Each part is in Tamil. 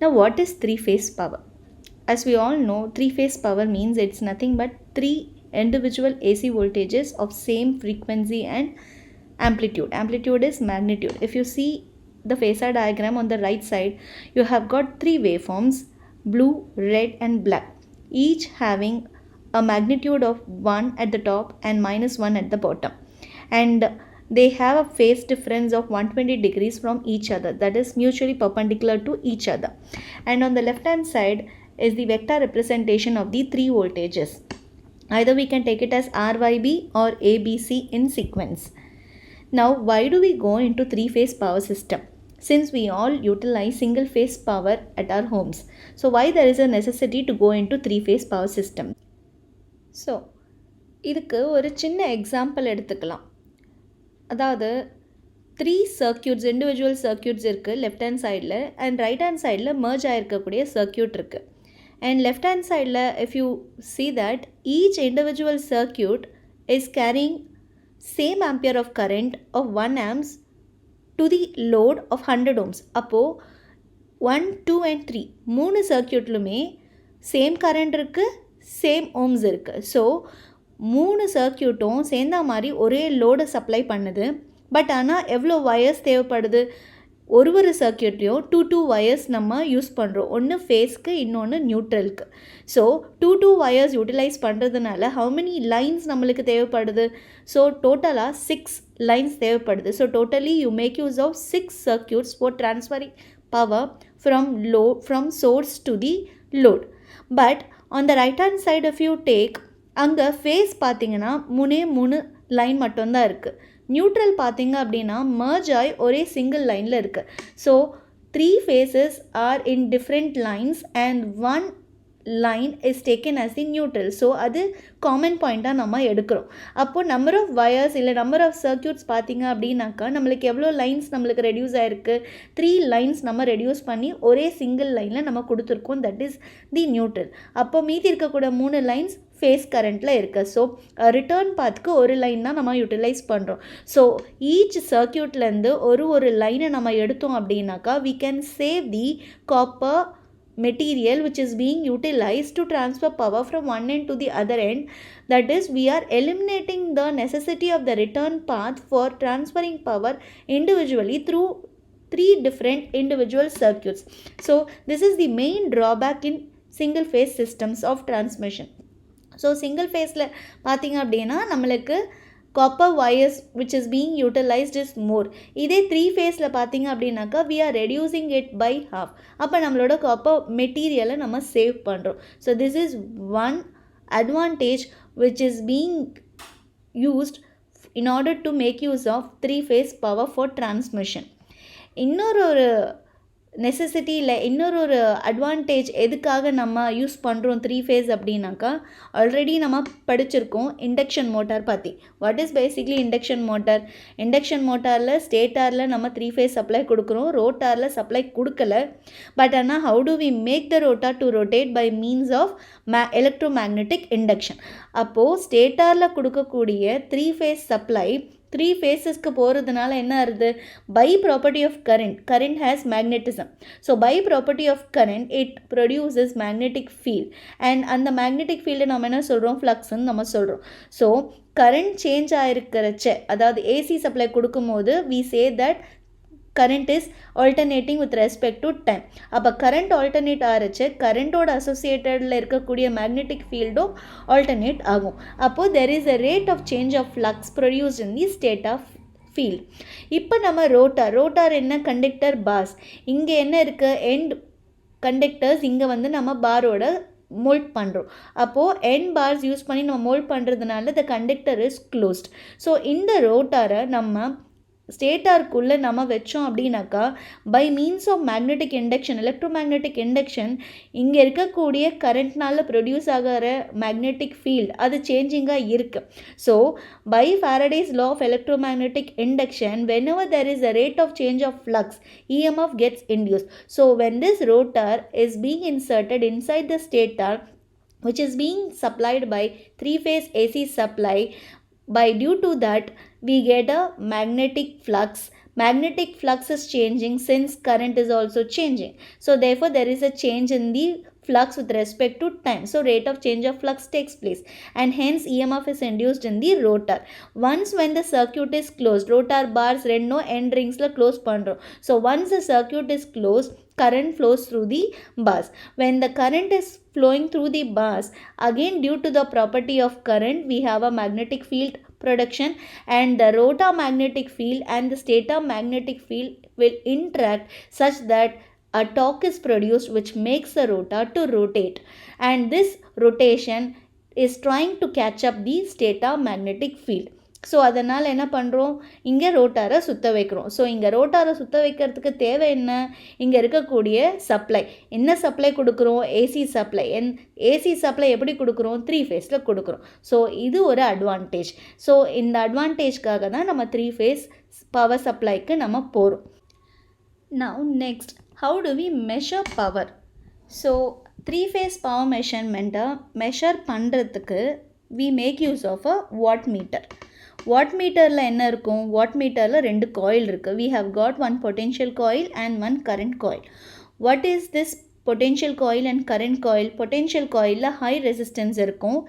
Now, what is three-phase power? As we all know, three-phase power means it's nothing but three individual AC voltages of same frequency and amplitude. Amplitude is magnitude. If you see the phasor diagram on the right side, you have got three waveforms, blue, red and black, each having a magnitude of 1 at the top and minus 1 at the bottom, and they have a phase difference of 120 degrees from each other, that is mutually perpendicular to each other. And on the left hand side is the vector representation of the three voltages. Either we can take it as RYB or ABC in sequence. Now, why do we go into three-phase power system? Since we all utilize single-phase power at our homes, so why there is a necessity to go into three-phase power system? So, இதுக்கு ஒரு சின்ன எக்ஸாம்பிள் எடுத்துக்கலாம். அதாவது த்ரீ சர்க்கியூட்ஸ், இண்டிவிஜுவல் சர்க்கியூட்ஸ் இருக்குது லெஃப்ட் ஹேண்ட் சைடில், அண்ட் ரைட் ஹேண்ட் சைடில் மர்ஜ் ஆகிருக்கக்கூடிய சர்க்கியூட் இருக்குது. அண்ட் லெஃப்ட் ஹேண்ட் சைடில் if you see that each individual circuit is carrying same ampere of current of 1 amps to the load of 100 ohms. அப்போது 1, 2 and 3 மூணு சர்க்கியூட்லுமே சேம் கரண்ட் இருக்குது, சேம் ஓம்ஸ் இருக்குது. ஸோ மூணு சர்க்கியூட்டும் சேர்ந்த மாதிரி ஒரே லோடை சப்ளை பண்ணுது. பட் ஆனால் எவ்வளோ வயர்ஸ் தேவைப்படுது? ஒரு சர்க்கியூட்லேயும் டூ வயர்ஸ் நம்ம யூஸ் பண்ணுறோம். ஒன்று ஃபேஸ்க்கு, இன்னொன்று நியூட்ரலுக்கு. ஸோ டூ வயர்ஸ் யூட்டிலைஸ் பண்ணுறதுனால ஹவு மெனி லைன்ஸ் நம்மளுக்கு தேவைப்படுது? ஸோ டோட்டலாக 6 லைன்ஸ் தேவைப்படுது. So totally you make use of 6 circuits for transferring power from source to the load. But on the right hand side if you take, அங்கே ஃபேஸ் பார்த்தீங்கன்னா மூணு லைன் மட்டும்தான் இருக்குது. நியூட்ரல் பார்த்தீங்க அப்படின்னா மர்ஜ் ஆகி ஒரே சிங்கிள் லைனில் இருக்குது. So 3 phases are in different lines and 1 line is taken as the neutral. So அது காமன் பாயிண்ட்டாக நம்ம எடுக்கிறோம். அப்போது நம்பர் ஆஃப் வயர்ஸ் இல்லை நம்பர் ஆஃப் சர்க்கியூட்ஸ் பார்த்தீங்க அப்படின்னாக்கா நம்மளுக்கு எவ்வளோ லைன்ஸ் நம்மளுக்கு ரெடியூஸ் ஆகிருக்கு? 3 லைன்ஸ் நம்ம ரெடியூஸ் பண்ணி ஒரே சிங்கிள் லைனில் நம்ம கொடுத்துருக்கோம், தட் இஸ் தி நியூட்ரல். அப்போ மீதி இருக்கக்கூட 3 லைன்ஸ் ஃபேஸ் கரண்ட்டில் இருக்குது. ஸோ ரிட்டர்ன் பாத்துக்கு ஒரு லைன் தான் நம்ம யூட்டிலைஸ் பண்ணுறோம். ஸோ ஈச் சர்க்கியூட்லேருந்து ஒரு லைனை நம்ம எடுத்தோம் அப்படின்னாக்கா we can save the copper material which is being utilized to transfer power from one end to the other end. That is, we are eliminating the necessity of the return path for transferring power individually through 3 different individual circuits. So this is the main drawback in single phase systems of transmission. So single ஃபேஸில் பார்த்திங்க அப்படின்னா நம்மளுக்கு copper wires which is being utilised is more. இதே 3 ஃபேஸில் பார்த்திங்க அப்படின்னாக்கா we are reducing it by half. அப்போ நம்மளோட காப்பர் மெட்டீரியலை நம்ம சேவ் பண்ணுறோம். So this is one advantage which is being used in order to make use of 3 phase power for transmission. இன்னொரு நெசசிட்டி இல்லை, இன்னொரு அட்வான்டேஜ் எதுக்காக நம்ம யூஸ் பண்ணுறோம் 3 phase அப்படின்னாக்கா, ஆல்ரெடி நம்ம படிச்சிருக்கோம் இண்டக்ஷன் மோட்டார் பற்றி. What is basically induction motor? Induction மோட்டாரில் ஸ்டேட்டாரில் நம்ம 3 phase சப்ளை கொடுக்குறோம், ரோட்டாரில் சப்ளை கொடுக்கல. பட் ஆனால் how do we make the rotor to rotate by means of electromagnetic induction. அப்போது ஸ்டேட்டாரில் கொடுக்கக்கூடிய 3 phase சப்ளை 3 phases போகிறதுனால என்ன ஆகுது? By property of current has magnetism. So by property of current it produces magnetic field, and அந்த மேக்னெட்டிக் ஃபீல்டை நம்ம என்ன சொல்கிறோம்? ஃப்ளக்ஸ்ன்னு நம்ம சொல்கிறோம். ஸோ கரண்ட் சேஞ்ச் ஆகிருக்கிறச்ச, அதாவது ஏசி சப்ளை கொடுக்கும்போது we say that current is alternating with respect to time. அப்போ current alternate ஆகிருச்சு, கரண்ட்டோட அசோசியேட்டடில் இருக்கக்கூடிய மேக்னெட்டிக் ஃபீல்டும் alternate ஆகும். அப்போது there is a rate of change of flux produced in the state of field. இப்போ நம்ம ரோட்டார் என்ன? Conductor bars. இங்கே என்ன இருக்குது? End conductors. இங்கே வந்து நம்ம பாரோட மோல்ட் பண்ணுறோம். அப்போது எண்ட் பார்ஸ் யூஸ் பண்ணி நம்ம மோல்ட் பண்ணுறதுனால the conductor is closed. So இந்த ரோட்டாரை நம்ம ஸ்டேட்டாருக்குள்ளே நம்ம வச்சோம் அப்படின்னாக்கா by means of magnetic induction, electromagnetic induction, இங்கே இருக்கக்கூடிய கரண்ட்னால ப்ரொடியூஸ் ஆகிற மேக்னெட்டிக் ஃபீல்ட் அது சேஞ்சிங்காக இருக்குது. So by Faraday's law of electromagnetic induction whenever there is a rate of change of flux, EMF gets induced. So when this rotor is being inserted inside the stator which is being supplied by 3 phase AC supply, by due to that we get a magnetic flux. magnetic flux is changing since current is also changing. So therefore there is a change in the flux with respect to time. So rate of change of flux takes place and hence EMF is induced in the rotor. Once when the circuit is closed, rotor bars ரெண்டும் end ringsல close பண்றோம். So once the circuit is closed, current flows through the bars. When the current is flowing through the bars, again due to the property of current, we have a magnetic field production and the rotor magnetic field and the stator magnetic field will interact such that a torque is produced which makes the rotor to rotate, and this rotation is trying to catch up the stator magnetic field. So அதனால் என்ன பண்ணுறோம், இங்கே ரோட்டாரை சுற்ற வைக்கிறோம். ஸோ இங்கே ரோட்டாரை சுற்ற வைக்கிறதுக்கு தேவை என்ன, இங்கே இருக்கக்கூடிய சப்ளை. என்ன சப்ளை கொடுக்குறோம், ஏசி சப்ளை. ஏசி சப்ளை எப்படி கொடுக்குறோம், 3 ஃபேஸில் கொடுக்குறோம். ஸோ இது ஒரு அட்வான்டேஜ். ஸோ இந்த அட்வான்டேஜ்க்காக தான் நம்ம 3 ஃபேஸ் பவர் சப்ளைக்கு நம்ம போகிறோம். Now next, how do we measure power? So 3 phase power மெஷர்மெண்ட்டை மெஷர் பண்ணுறதுக்கு we make use of a watt meter. Watt மீட்டரில் என்ன இருக்கும், வாட் மீட்டரில் 2 காயில் இருக்குது. We have got 1 potential coil and 1 current coil. What is this potential coil and current coil? Potential காயிலில் ஹை ரெசிஸ்டன்ஸ் இருக்கும்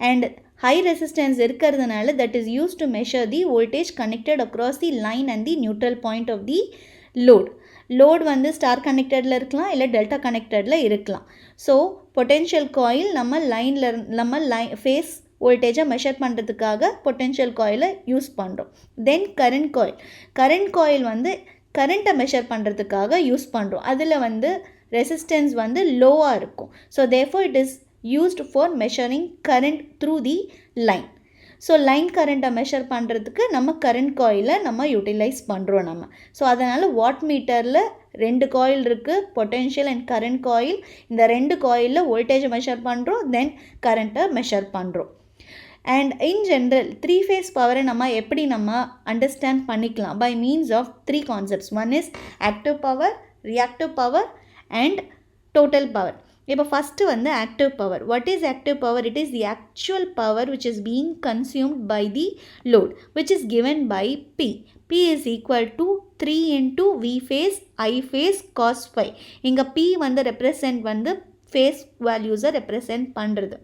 அண்ட் ஹை ரெசிஸ்டன்ஸ் இருக்கிறதுனால that is use to measure the voltage connected across the line and the neutral point of the load வந்து ஸ்டார் கனெக்டடில் இருக்கலாம் இல்லை டெல்டா கனெக்டடில் இருக்கலாம். ஸோ பொட்டென்ஷியல் காயில் நம்ம ஃபேஸ் வோல்டேஜை மெஷர் பண்ணுறதுக்காக பொட்டென்ஷியல் காயிலை யூஸ் பண்ணுறோம். தென் கரண்ட் காயில் வந்து கரண்ட்டை மெஷர் பண்ணுறதுக்காக யூஸ் பண்ணுறோம். அதில் வந்து ரெசிஸ்டன்ஸ் வந்து லோவாக இருக்கும். So therefore it is used for measuring current through the line. So line கரண்ட்டை மெஷர் பண்ணுறதுக்கு நம்ம கரண்ட் காயிலை நம்ம யூட்டிலைஸ் பண்ணுறோம் நம்ம. ஸோ அதனால் வாட் மீட்டரில் 2 காயில் இருக்குது, பொட்டென்ஷியல் அண்ட் கரண்ட் காயில். இந்த 2 காயிலில் வோல்டேஜை மெஷர் பண்ணுறோம், தென் கரண்ட்டை மெஷர் பண்ணுறோம். அண்ட் இன் ஜென்ரல் 3 ஃபேஸ் பவரை நம்ம எப்படி நம்ம அண்டர்ஸ்டாண்ட் பண்ணிக்கலாம் by means of 3 concepts. One is active power, reactive power and total power. இப்போ ஃபஸ்ட்டு வந்து active power. What is active power? It is the actual power which is being consumed by the load which is given by P. P is equal to 3 into V phase I phase cos phi. இங்கே P வந்து ரெப்ரசன்ட் வந்து ஃபேஸ் வேல்யூஸை ரெப்ரசன்ட் பண்ணுறது.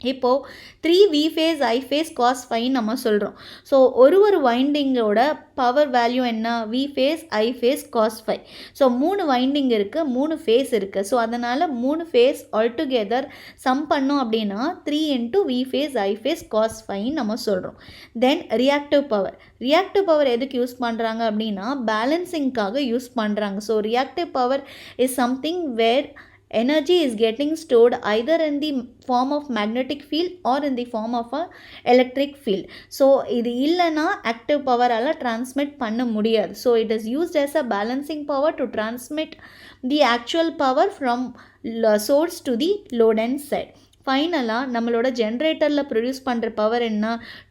இப்போது 3V phase I phase cos phi நம்ம சொல்கிறோம். ஸோ ஒரு வைண்டிங்கோட பவர் வேல்யூ என்ன, V phase I phase cos phi. So 3 winding இருக்குது, 3 ஃபேஸ் இருக்குது. ஸோ அதனால் 3 ஃபேஸ் ஆல்டுகெதர் சம் பண்ணோம் அப்படின்னா 3 into V phase I phase cos phi நம்ம சொல்கிறோம். தென் ரியாக்டிவ் பவர் எதுக்கு யூஸ் பண்ணுறாங்க அப்படின்னா பேலன்சிங்காக யூஸ் பண்ணுறாங்க. So reactive power is something where energy is getting stored either in the form of magnetic field or in the form of a electric field. So இது இல்லைனா active power-ஆல் transmit பண்ண முடியாது. So it is used as a balancing power to transmit the actual power from source to the load end side. ஃபைனலாக நம்மளோட ஜென்ரேட்டரில் ப்ரொடியூஸ் பண்ணுற பவர் என்ன,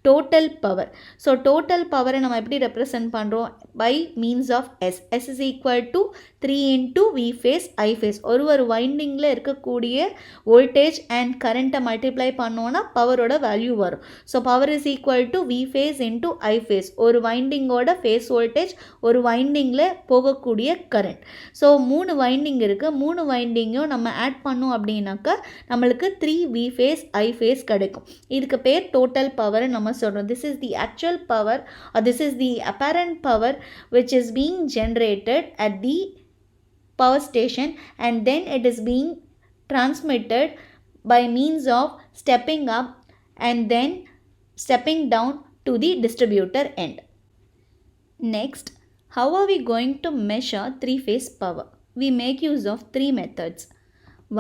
டோட்டல் பவர். ஸோ டோட்டல் பவரை நம்ம எப்படி ரெப்ரசன்ட் பண்ணுறோம் by means of S. S is equal to 3 into V phase I phase. ஒரு வைண்டிங்கில் இருக்கக்கூடிய வோல்டேஜ் அண்ட் கரண்ட்டை மல்டிப்ளை பண்ணோன்னா பவரோட வேல்யூ வரும். So power is equal to V phase into I phase. ஒரு வைண்டிங்கோட ஃபேஸ் வோல்டேஜ், ஒரு வைண்டிங்கில் போகக்கூடிய கரண்ட். ஸோ 3 வைண்டிங் இருக்குது, 3 வைண்டிங்கும் நம்ம ஆட் பண்ணோம் அப்படின்னாக்கா நம்மளுக்கு 3 V phase I phase கிடைக்கும். இதுக்கு பேர் டோட்டல் பவர் நம்ம சொல்கிறோம். This is the actual power or this is the apparent power which is being generated at the power station and then it is being transmitted by means of stepping up and then stepping down to the distributor end. Next, how are we going to measure 3 phase power? We make use of 3 methods.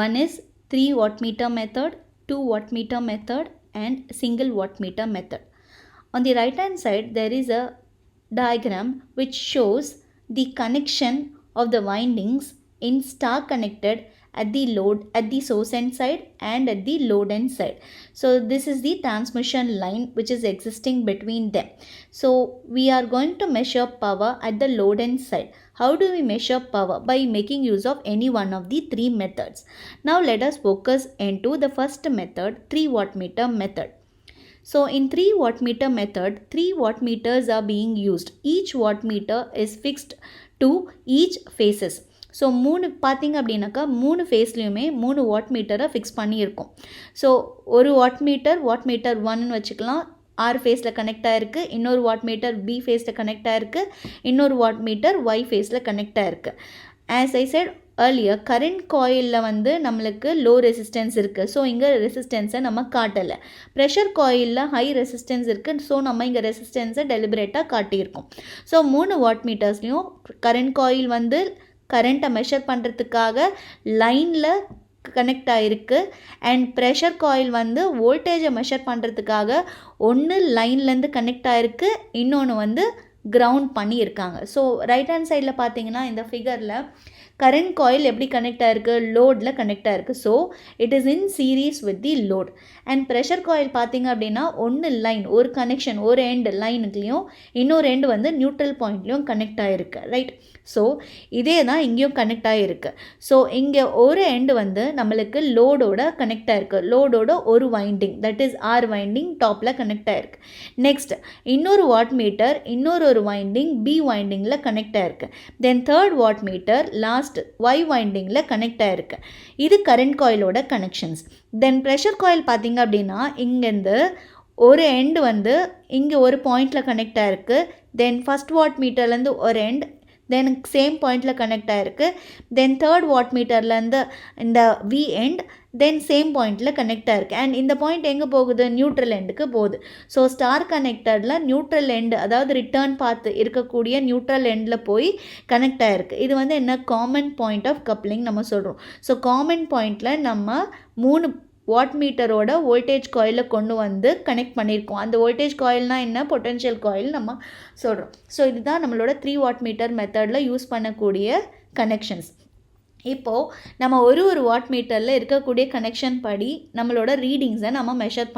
One is 3 wattmeter method, 2 wattmeter method and single wattmeter method. On the right hand side there is a diagram which shows the connection of the windings in star connected at the load at the source end side and at the load end side. So this is the transmission line which is existing between them. So we are going to measure power at the load end side. How do we measure power? By making use of any one of the 3 methods. Now let us focus into the first method, 3 wattmeter method. So in 3 wattmeter method, 3 wattmeters are being used. Each wattmeter is fixed to each phases. So பார்த்திங்க அப்படின்னாக்கா 3 ஃபேஸ்லேயுமே 3 வாட்மீட்டரை ஃபிக்ஸ் பண்ணியிருக்கோம். ஸோ ஒரு வாட்மீட்டர் 1 வச்சுக்கலாம், ஆர் ஃபேஸில் கனெக்ட் ஆகிருக்கு. இன்னொரு வாட்மீட்டர் பி ஃபேஸில் கனெக்ட் ஆகிருக்கு. இன்னொரு வாட்மீட்டர் ஒய் ஃபேஸில் கனெக்ட் ஆகிருக்கு. As I set earlier, current coil வந்து நம்மளுக்கு low resistance இருக்குது. ஸோ இங்கே ரெசிஸ்டன்ஸை நம்ம காட்டலை. ப்ரெஷர் காயிலில் ஹை ரெசிஸ்டன்ஸ் இருக்குது. ஸோ நம்ம இங்கே ரெசிஸ்டன்ஸை டெலிபரேட்டாக காட்டியிருக்கோம். ஸோ 3 வாட்மீட்டர்ஸ்லையும் கரண்ட் காயில் வந்து கரண்ட்டை மெஷர் பண்ணுறதுக்காக லைனில் கனெக்ட் ஆகிருக்கு. அண்ட் ப்ரெஷர் காயில் வந்து வோல்டேஜை மெஷர் பண்ணுறதுக்காக ஒன்று லைன்லேருந்து கனெக்ட் ஆகிருக்கு, இன்னொன்று வந்து கிரவுண்ட் பண்ணியிருக்காங்க. ஸோ ரைட் ஹேண்ட் சைடில் பார்த்தீங்கன்னா இந்த ஃபிகரில் கரண்ட் காயில் எப்படி கனெக்ட் ஆகிருக்கு, லோடில் கனெக்ட் ஆகிருக்கு. So it is in series with the load. And pressure coil பார்த்திங்க அப்படின்னா ஒன்று லைன், ஒரு கனெக்ஷன், ஒரு எண்டு லைனுக்குலேயும் இன்னொரு எண்டு வந்து நியூட்ரல் பாயிண்ட்லேயும் கனெக்ட் ஆகிருக்கு. ரைட். ஸோ இதே தான் இங்கேயும் கனெக்ட் ஆகிருக்கு. ஸோ இங்கே ஒரு எண்டு வந்து நம்மளுக்கு லோடோட கனெக்ட் ஆகிருக்கு. லோடோட ஒரு winding, that is R winding டாப்பில் கனெக்ட் ஆகிருக்கு. நெக்ஸ்ட் இன்னொரு வாட்மீட்டர் இன்னொரு வைண்டிங் பி வைண்டிங்கில் கனெக்ட் ஆகிருக்கு. Then third wattmeter last Y வைண்டிங்கில் கனெக்ட் ஆகிருக்கு. இது கரண்ட் காயிலோட கனெக்ஷன்ஸ். தென் ப்ரெஷர் காயில் பார்த்திங்க அப்படின்னா இங்கேருந்து ஒரு எண்டு வந்து இங்கே ஒரு பாயிண்டில் கனெக்ட் ஆகிருக்கு. தென் ஃபஸ்ட் வாட்மீட்டர்லேருந்து ஒரு எண்ட் தென் சேம் பாயிண்டில் கனெக்ட் ஆகிருக்கு. தென் தேர்ட் வாட்மீட்டர்லேருந்து இந்த வி எண்ட் தென் சேம் பாயிண்டில் கனெக்ட் ஆகிருக்கு. அண்ட் இந்த பாயிண்ட் எங்கே போகுது, நியூட்ரல் எண்டுக்கு போகுது. ஸோ ஸ்டார் கனெக்டரில் நியூட்ரல் எண்டு, அதாவது ரிட்டர்ன் பார்த்து இருக்கக்கூடிய நியூட்ரல் எண்டில் போய் கனெக்ட் ஆகிருக்கு. இது வந்து என்ன, காமன் பாயிண்ட் ஆஃப் கப்ளிங் நம்ம சொல்கிறோம். ஸோ காமன் பாயிண்டில் நம்ம 3 வாட்மீட்டரோட வோல்டேஜ் காயிலை கொண்டு வந்து கனெக்ட் பண்ணியிருக்கோம். அந்த வோல்டேஜ் காயில்னால் என்ன, பொட்டென்ஷியல் காயில் நம்ம சொல்கிறோம். ஸோ இதுதான் நம்மளோட 3 வாட்மீட்டர் மெத்தடில் யூஸ் பண்ணக்கூடிய கனெக்ஷன்ஸ். இப்போது நம்ம ஒரு வாட்மீட்டரில் இருக்கக்கூடிய கனெக்ஷன் படி நம்மளோட ரீடிங்ஸை நம்ம மெஷர்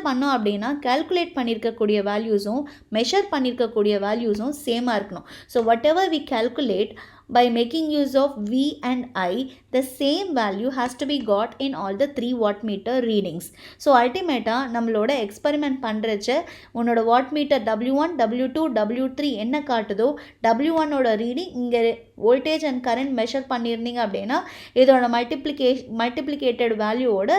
பண்ணோம் அப்படின்னா கால்குலேட் பண்ணியிருக்கக்கூடிய வேல்யூஸும் மெஷர் பண்ணியிருக்கக்கூடிய வேல்யூஸும் சேமாக இருக்கணும். So whatever we calculate by making use of V and I, the same value has to be got in all the 3 wattmeter readings. So ultimately நம்மளோட எக்ஸ்பெரிமெண்ட் பண்ணுறச்ச உன்னோட வாட்மீட்டர் W1, W2, W3 என்ன காட்டுதோ W1 ஓட ரீடிங் இங்கே வோல்டேஜ் அண்ட் கரண்ட் மெஷர் பண்ணியிருந்தீங்க அப்படின்னா இதோட மல்டிப்ளிகேட்டட் வேல்யூவோட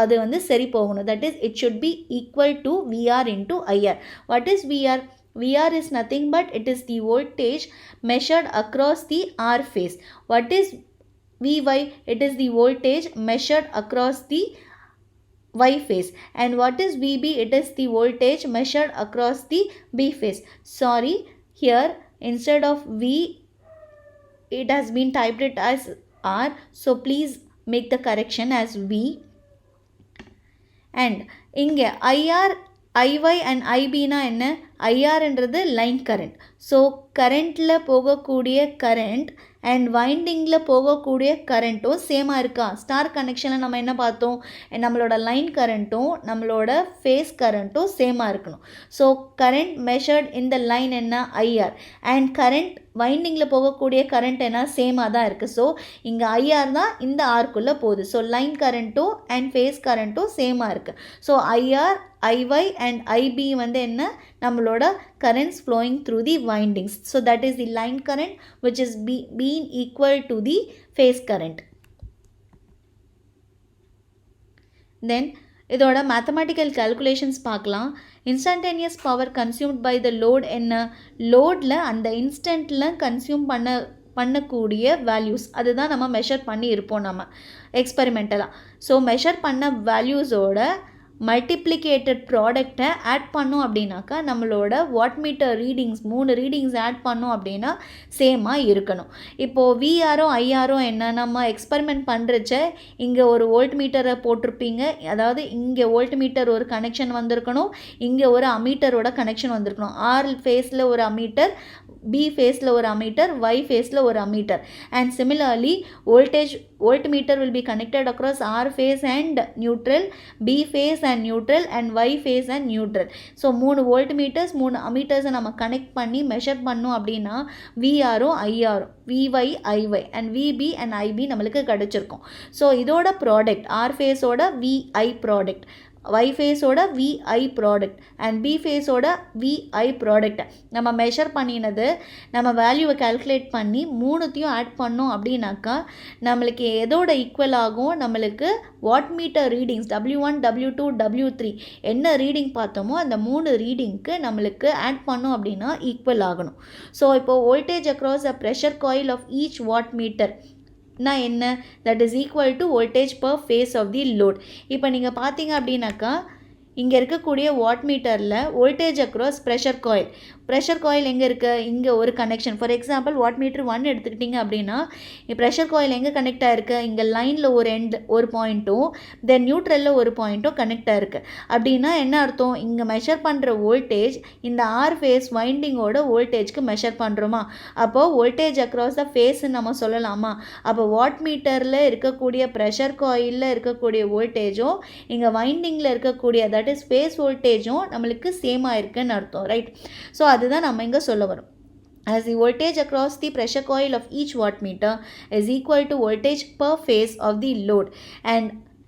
அது வந்து சரி போகணும். That is it should be equal to VR into IR. What is VR? VR is nothing but it is the voltage measured across the R phase. What is VY? It is the voltage measured across the Y phase. And what is VB? It is the voltage measured across the B phase. Sorry, here instead of V it has been typed it as R. So please make the correction as V. And inge IR, IY and IBனா என்ன, ஐஆர்ன்றது லைன் கரண்ட். ஸோ கரண்ட்டில் போகக்கூடிய கரண்ட் அண்ட் வைண்டிங்கில் போகக்கூடிய கரண்ட்டும் சேமாக இருக்கா. ஸ்டார் கனெக்ஷனில் நம்ம என்ன பார்த்தோம், நம்மளோட லைன் கரண்ட்டும் நம்மளோட ஃபேஸ் கரண்ட்டும் சேமாக இருக்கணும். ஸோ கரண்ட் மெஷர்ட் இந்த லைன் என்ன, ஐஆர். அண்ட் கரண்ட் வைண்டிங்கில் போகக்கூடிய கரண்ட் என்ன, சேமாக தான் இருக்குது. ஸோ இங்கே ஐஆர் தான் இந்த ஆர்க்குள்ளே போகுது. ஸோ லைன் கரண்ட்டும் அண்ட் ஃபேஸ் கரண்ட்டும் சேமாக இருக்குது. So IR, IY and IB வந்து என்ன, நம்மளோட currents flowing through the windings. So that is the line current which is being equal to the phase current. Then இதோட mathematical calculations பார்க்கலாம். Instantaneous power consumed by the load என்ன, லோடில் அந்த இன்ஸ்டன்ட்டில் கன்சியூம் பண்ணக்கூடிய வேல்யூஸ் அதுதான் நம்ம மெஷர் பண்ணி இருப்போம் நம்ம எக்ஸ்பெரிமெண்டலாக. ஸோ மெஷர் பண்ண வேல்யூஸோட மல்டிப்ளிகேட்டட் ப்ராடக்டை ஆட் பண்ணோம் அப்படின்னாக்கா நம்மளோட வாட்மீட்டர் ரீடிங்ஸ் 3 ரீடிங்ஸ் ஆட் பண்ணோம் அப்படின்னா சேமாக இருக்கணும். இப்போது விஆரோ ஐஆரோ என்ன, நம்ம எக்ஸ்பெரிமெண்ட் பண்ணுறச்ச இங்கே ஒரு வோல்ட் மீட்டரை போட்டிருப்பீங்க. அதாவது இங்கே வோல்ட் மீட்டர் ஒரு கனெக்ஷன் வந்திருக்கணும், இங்கே ஒரு அமீட்டரோட கனெக்ஷன் வந்திருக்கணும். ஆர் ஃபேஸில் ஒரு அமீட்டர், B phase ஒரு அமீட்டர், Y phase ஒரு ammeter. And similarly volt meter will be connected across R phase and neutral, B phase and neutral and Y phase and neutral. So 3 volt meters 3 ammeters நம்ம கனெக்ட் பண்ணி மெஷர் பண்ணோம் அப்படின்னா VRO IRO VY IY and VB and IB நம்மளுக்கு கிடைச்சிருக்கும். ஸோ இதோட ப்ராடக்ட் R phase ஓட VI product Y ஃபேஸோட VI product and B ஃபேஸோட VI product நம்ம மெஷர் பண்ணினது நம்ம வேல்யூவை கால்குலேட் பண்ணி மூணுத்தையும் ஆட் பண்ணோம் அப்படின்னாக்கா நம்மளுக்கு எதோட ஈக்குவல் ஆகும், நம்மளுக்கு wattmeter readings W1 W2 W3 என்ன ரீடிங் பார்த்தோமோ அந்த 3 ரீடிங்க்கு நம்மளுக்கு ஆட் பண்ணோம் அப்படின்னா ஈக்குவல் ஆகணும். ஸோ இப்போது voltage across a pressure coil of each wattmeter என்ன, that is equal to voltage per phase of the load. இப்போ நீங்கள் பார்த்தீங்க அப்படின்னாக்கா இங்கே இருக்கக்கூடிய வாட்மீட்டரில் வோல்டேஜ் அக்ராஸ் ப்ரெஷர் காயில் எங்கே இருக்குது, இங்கே ஒரு கனெக்ஷன். ஃபார் எக்ஸாம்பிள் வாட்மீட்டர் 1 எடுத்துக்கிட்டிங்க அப்படின்னா ப்ரெஷர் காயில் எங்கே கனெக்ட் ஆகிருக்கு, இங்கே லைனில் ஒரு பாயிண்ட்டும் தென் நியூட்ரலில் ஒரு பாயிண்ட்டும் கனெக்ட் ஆகிருக்கு. அப்படின்னா என்ன அர்த்தம், இங்கே மெஷர் பண்ணுற வோல்டேஜ் இந்த ஆர் ஃபேஸ் வைண்டிங்கோட வோல்டேஜ்க்கு மெஷர் பண்ணுறோமா, அப்போது வோல்டேஜ் அக்ராஸ் த ஃபேஸ்ன்னு நம்ம சொல்லலாமா. அப்போ வாட்மீட்டரில் இருக்கக்கூடிய ப்ரெஷர் காயிலில் இருக்கக்கூடிய வோல்டேஜும் இங்கே வைண்டிங்கில் இருக்கக்கூடிய தட் இஸ் ஃபேஸ் வோல்டேஜும் நம்மளுக்கு சேமாக இருக்குன்னு அர்த்தம், ரைட். ஸோ அதுதான் நம்ம இங்கே சொல்ல வரோம். As the voltage across the pressure coil of each wattmeter is equal to voltage per phase of the load and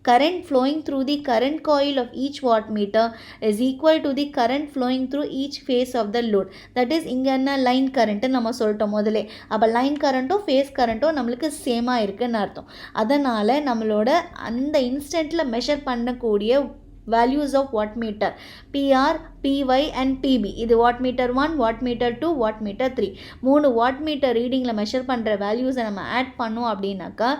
current flowing through the current coil of each wattmeter is equal to the current flowing through each phase of the load. That is இங்கே என்ன லைன் கரண்ட்டு நம்ம சொல்லிட்டோம் முதலே. அப்போ லைன் கரண்ட்டோ ஃபேஸ் கரண்ட்டோ நம்மளுக்கு சேமாக இருக்குன்னு அர்த்தம். அதனால் நம்மளோட அந்த இன்ஸ்டன்ட்டில் மெஷர் பண்ணக்கூடிய values of wattmeter PR, PY and PB, இது wattmeter 1, wattmeter 2, wattmeter 3 3 wattmeter ரீடிங்கில் measure பண்ணுற வேல்யூஸை நம்ம ஆட் பண்ணோம் அப்படின்னாக்கா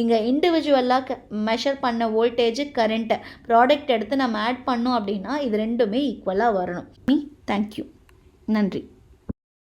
இங்கே இண்டிவிஜுவலாக மெஷர் பண்ண வோல்டேஜ் கரண்ட்டு ப்ராடக்ட் எடுத்து நம்ம ஆட் பண்ணோம் அப்படின்னா இது ரெண்டுமே ஈக்குவலாக வரணும். தேங்க்யூ, நன்றி.